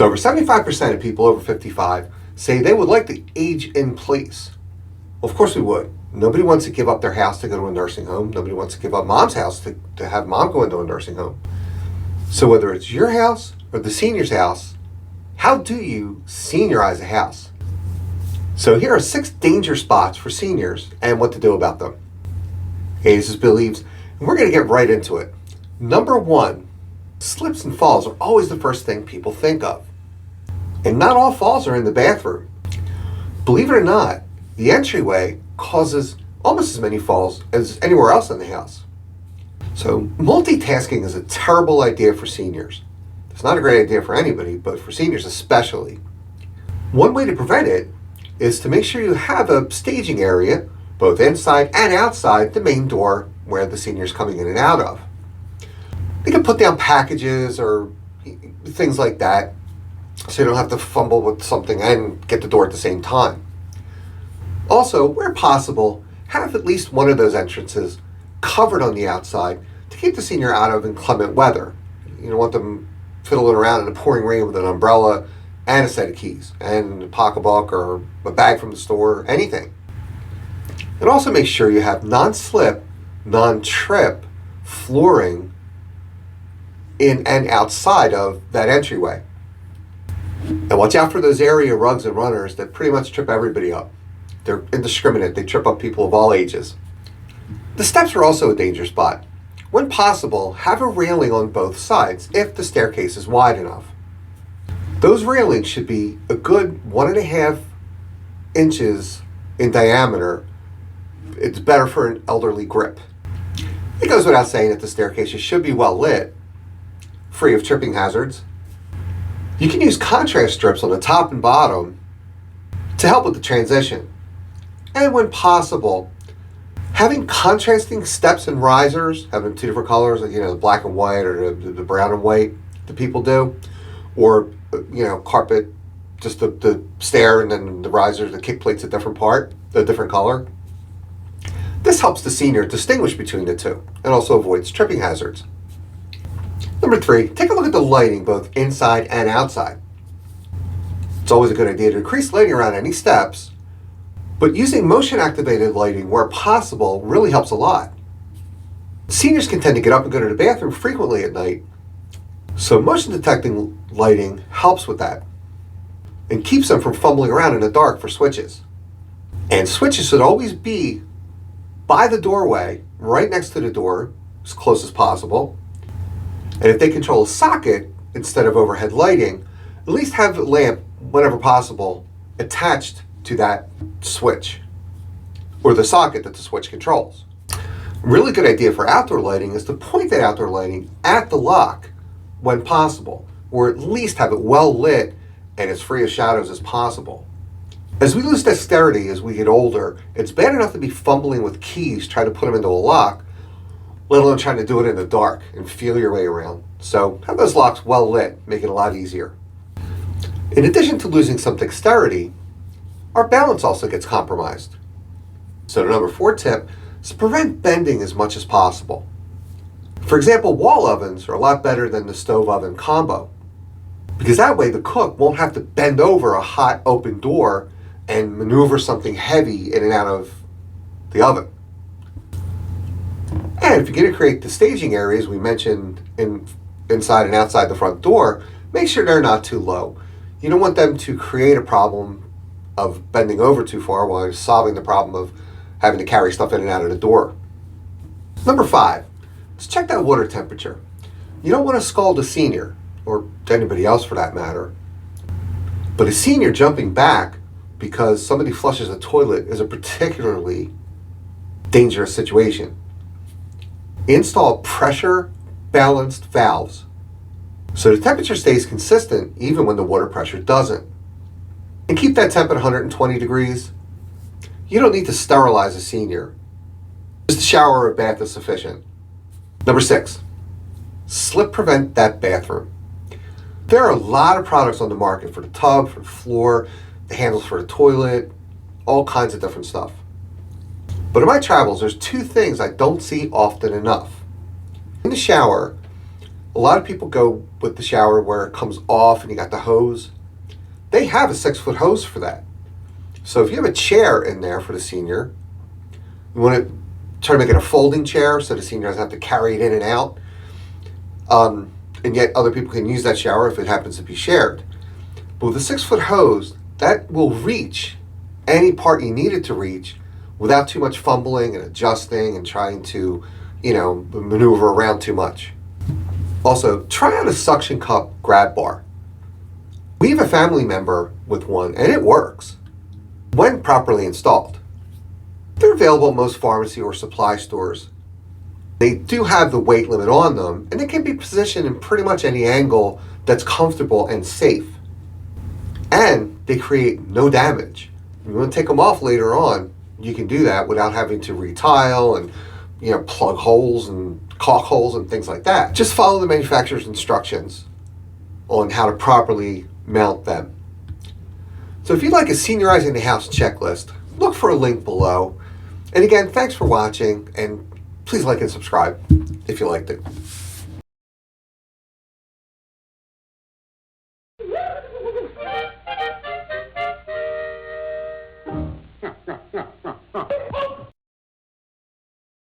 So over 75% of people over 55 say they would like to age in place. Well, of course we would. Nobody wants to give up their house to go to a nursing home. Nobody wants to give up mom's house to have mom go into a nursing home. So whether it's your house or the senior's house, how do you seniorize a house? So here are 6 danger spots for seniors and what to do about them. Hey, this is Bill Eaves, and we're going to get right into it. Number 1, slips and falls are always the first thing people think of. And not all falls are in the bathroom. Believe it or not, the entryway causes almost as many falls as anywhere else in the house. So multitasking is a terrible idea for seniors. It's not a great idea for anybody, but for seniors especially. One way to prevent it is to make sure you have a staging area, both inside and outside the main door where the senior's coming in and out of. You can put down packages or things like that so you don't have to fumble with something and get the door at the same time. Also, where possible, have at least one of those entrances covered on the outside to keep the senior out of inclement weather. You don't want them fiddling around in the pouring rain with an umbrella and a set of keys and a pocketbook or a bag from the store, anything. And also make sure you have non-slip, non-trip flooring in and outside of that entryway. And watch out for those area rugs and runners that pretty much trip everybody up. They're indiscriminate. They trip up people of all ages. The steps are also a danger spot. When possible, have a railing on both sides if the staircase is wide enough. Those railings should be a good 1.5 inches in diameter. It's better for an elderly grip. It goes without saying that the staircases should be well lit, free of tripping hazards. You can use contrast strips on the top and bottom to help with the transition. And when possible, having contrasting steps and risers, having 2 different colors, like the black and white or the brown and white that people do, or carpet, just the stair and then the risers, the kick plate's a different color. This helps the senior distinguish between the two and also avoids tripping hazards. Number 3, take a look at the lighting both inside and outside. It's always a good idea to increase lighting around any steps, but using motion-activated lighting where possible really helps a lot. Seniors can tend to get up and go to the bathroom frequently at night, so motion-detecting lighting helps with that and keeps them from fumbling around in the dark for switches. And switches should always be by the doorway, right next to the door, as close as possible. And if they control a socket instead of overhead lighting, at least have a lamp, whenever possible, attached to that switch or the socket that the switch controls. A really good idea for outdoor lighting is to point that outdoor lighting at the lock when possible, or at least have it well lit and as free of shadows as possible. As we lose dexterity as we get older, it's bad enough to be fumbling with keys trying to put them into a lock, let alone trying to do it in the dark and feel your way around. So have those locks well lit, make it a lot easier. In addition to losing some dexterity, our balance also gets compromised. So the number 4 tip is to prevent bending as much as possible. For example, wall ovens are a lot better than the stove oven combo, because that way the cook won't have to bend over a hot open door and maneuver something heavy in and out of the oven. And if you're going to create the staging areas we mentioned inside and outside the front door, make sure they're not too low. You don't want them to create a problem of bending over too far while you're solving the problem of having to carry stuff in and out of the door. Number 5, let's check that water temperature. You don't want to scald a senior, or anybody else for that matter, but a senior jumping back because somebody flushes a toilet is a particularly dangerous situation. Install pressure balanced valves so the temperature stays consistent even when the water pressure doesn't. And keep that temp at 120 degrees. You don't need to sterilize a senior. Just a shower or a bath is sufficient. Number 6, slip prevent that bathroom. There are a lot of products on the market for the tub, for the floor, the handles for the toilet, all kinds of different stuff. But in my travels, there's 2 things I don't see often enough. In the shower, A lot of people go with the shower where it comes off and you got the hose. They have a 6-foot hose for that. So if you have a chair in there for the senior, you want to try to make it a folding chair so the senior doesn't have to carry it in and out. And yet other people can use that shower if it happens to be shared. But with a 6-foot hose, that will reach any part you need it to reach without too much fumbling and adjusting and trying to, maneuver around too much. Also, try out a suction cup grab bar. We have a family member with one, and it works when properly installed. They're available at most pharmacy or supply stores. They do have the weight limit on them, and they can be positioned in pretty much any angle that's comfortable and safe. And they create no damage. If you want to take them off later on, you can do that without having to retile and plug holes and caulk holes and things like that. Just follow the manufacturer's instructions on how to properly mount them. So if you'd like a Seniorizing the House checklist, look for a link below. And again, thanks for watching, and please like and subscribe if you liked it.